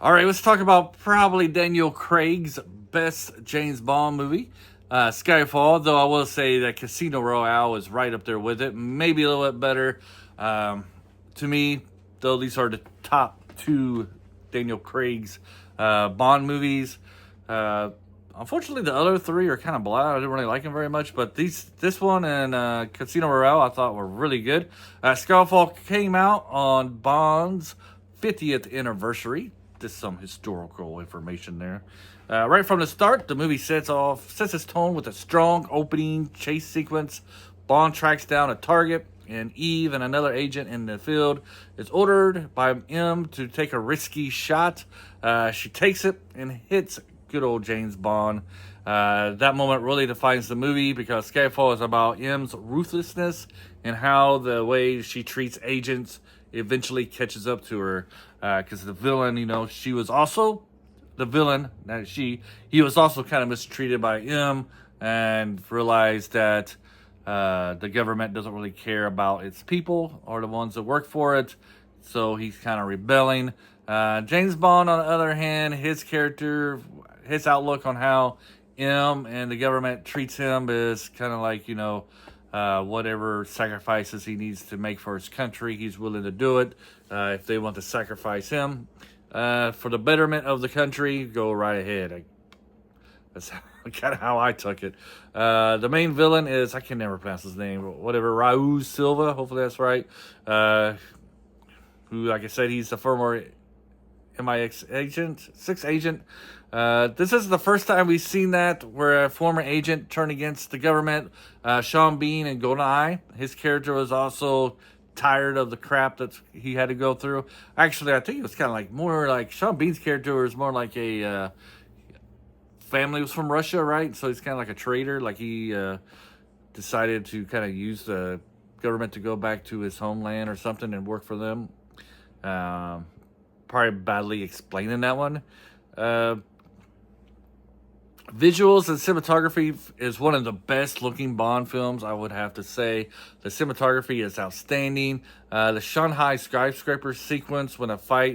All right, let's talk about probably Daniel Craig's best James Bond movie, Skyfall. Though I will say that Casino Royale is right up there with it, maybe a little bit better. Um, to me, though, these are the top two Daniel Craig's Bond movies. Uh, Unfortunately, the other three are kind of blah. I didn't really like them very much, but this one and Casino Royale I thought were really good. Skyfall came out on Bond's 50th anniversary. Just some historical information there. Right from the start, the movie sets its tone with a strong opening chase sequence. Bond tracks down a target, and Eve and another agent in the field is ordered by M to take a risky shot. She takes it and hits good old James Bond. That moment really defines the movie because Skyfall is about M's ruthlessness and how the way she treats agents eventually catches up to her. Because the villain, she was also the villain. He was also kind of mistreated by M and realized that the government doesn't really care about its people or the ones that work for it. So he's kind of rebelling. James Bond, on the other hand, his outlook on how M and the government treats him is kind of like, whatever sacrifices he needs to make for his country, he's willing to do it. If they want to sacrifice him for the betterment of the country, go right ahead. That's kind of how I took it. The main villain is, I can never pronounce his name, whatever, Raul Silva, hopefully that's right. Who, like I said, he's the former MI6 agent. This is the first time we've seen that where a former agent turned against the government. Sean Bean and GoldenEye. His character was also tired of the crap that he had to go through. Actually, I think it was kind of like more like Sean Bean's character was more like a family was from Russia, right? So he's kind of like a traitor. Like he decided to kind of use the government to go back to his homeland or something and work for them. Probably badly explaining that one. Visuals and cinematography is one of the best looking Bond films, I would have to say. The cinematography is outstanding. The Shanghai skyscraper sequence when the fight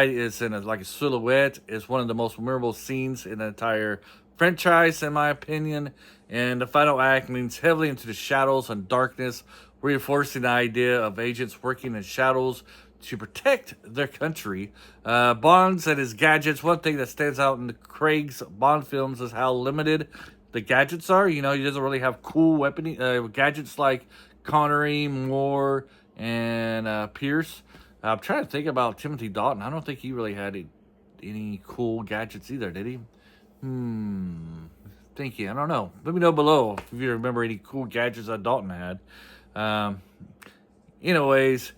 is in like a silhouette is one of the most memorable scenes in the entire franchise, in my opinion. And the final act leans heavily into the shadows and darkness, reinforcing the idea of agents working in shadows to protect their country. Bonds and his gadgets. One thing that stands out in the Craig's Bond films is how limited the gadgets are. He doesn't really have cool gadgets like Connery, Moore, and Pierce. I'm trying to think about Timothy Dalton. I don't think he really had any cool gadgets either, did he? Thinking. I don't know. Let me know below if you remember any cool gadgets that Dalton had. Anyways,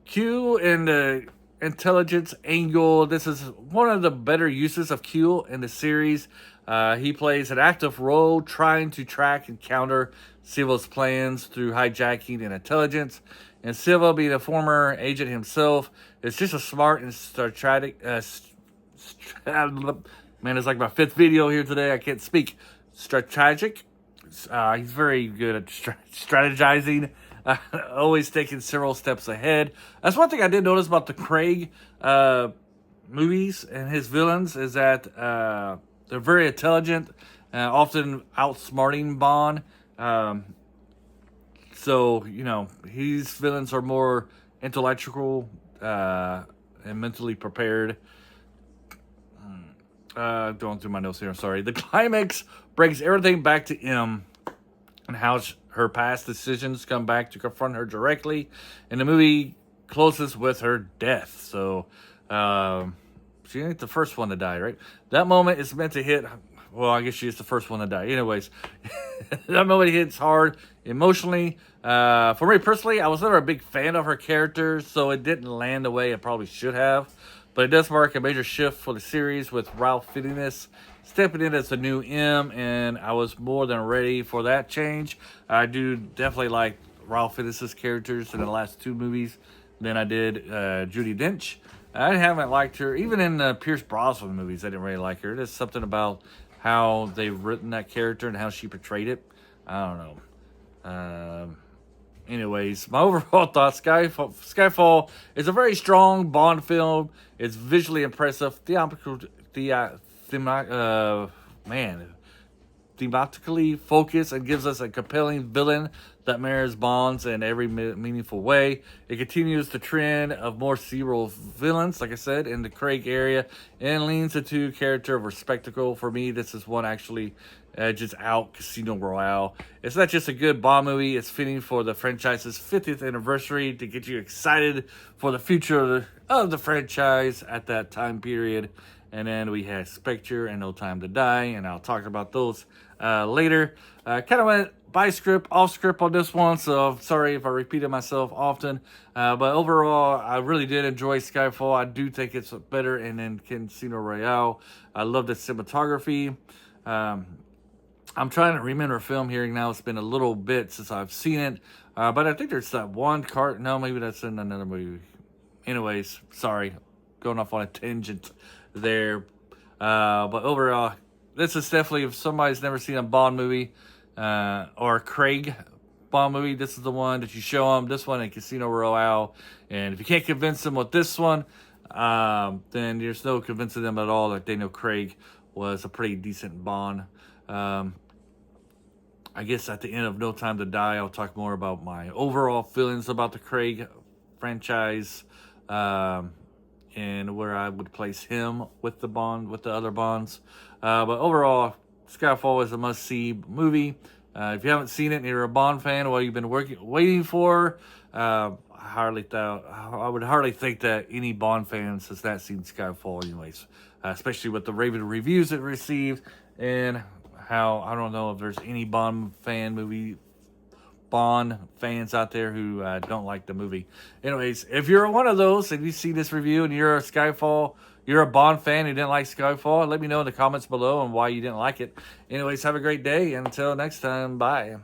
Q and the intelligence angle. This is one of the better uses of Q in the series. He plays an active role trying to track and counter Silva's plans through hijacking and intelligence. And Silva, being a former agent himself, is just a smart and strategic. Man, it's like my fifth video here today. I can't speak. Strategic. He's very good at strategizing. Always taking several steps ahead. That's one thing I did notice about the Craig movies and his villains is that they're very intelligent, often outsmarting Bond. So, his villains are more intellectual and mentally prepared. Going through my notes here, I'm sorry. The climax brings everything back to M and how her past decisions come back to confront her directly. And the movie closes with her death. So, she ain't the first one to die, right? That moment is meant to hit. Well, I guess she is the first one to die. Anyways, that moment hits hard emotionally. For me personally, I was never a big fan of her character, so it didn't land the way it probably should have. But it does mark a major shift for the series with Ralph Fiennes stepping in as the new M, and I was more than ready for that change. I do definitely like Ralph Fiennes' characters in the last two movies than I did Judi Dench. I haven't liked her, even in Pierce Brosnan movies, I didn't really like her. There's something about how they've written that character and how she portrayed it. I don't know. anyways, my overall thoughts: Skyfall is a very strong Bond film. It's visually impressive, man, thematically focused, and gives us a compelling villain that mirrors Bonds in every meaningful way. It continues the trend of more serial villains, like I said, in the Craig area, and leans into character of spectacle. For me, this is one actually edges out Casino Royale. It's not just a good Bond movie, it's fitting for the franchise's 50th anniversary to get you excited for the future of the franchise at that time period. And then we had Spectre and No Time to Die, and I'll talk about those later. Kind of went off script on this one, so sorry if I repeated myself often. But overall, I really did enjoy Skyfall. I do think it's better than Casino Royale. I love the cinematography. I'm trying to remember a film here now. It's been a little bit since I've seen it. But I think there's that one cart. No, maybe that's in another movie. Anyways, sorry. Going off on a tangent there. But overall, this is definitely, if somebody's never seen a Bond movie or a Craig Bond movie, this is the one that you show them. This one and Casino Royale. And if you can't convince them with this one, then there's no convincing them at all that Daniel Craig was a pretty decent Bond. I guess at the end of No Time to Die, I'll talk more about my overall feelings about the Craig franchise, and where I would place him with the other Bonds. But overall, Skyfall is a must-see movie. If you haven't seen it and you're a Bond fan, what you've been waiting for, I would hardly think that any Bond fans has not seen Skyfall anyways, especially with the raven reviews it received, and how I don't know if there's any Bond fans out there who don't like the movie. Anyways, if you're one of those and you see this review and you're a Bond fan who didn't like Skyfall, let me know in the comments below and why you didn't like it. Anyways, have a great day. Until next time, bye.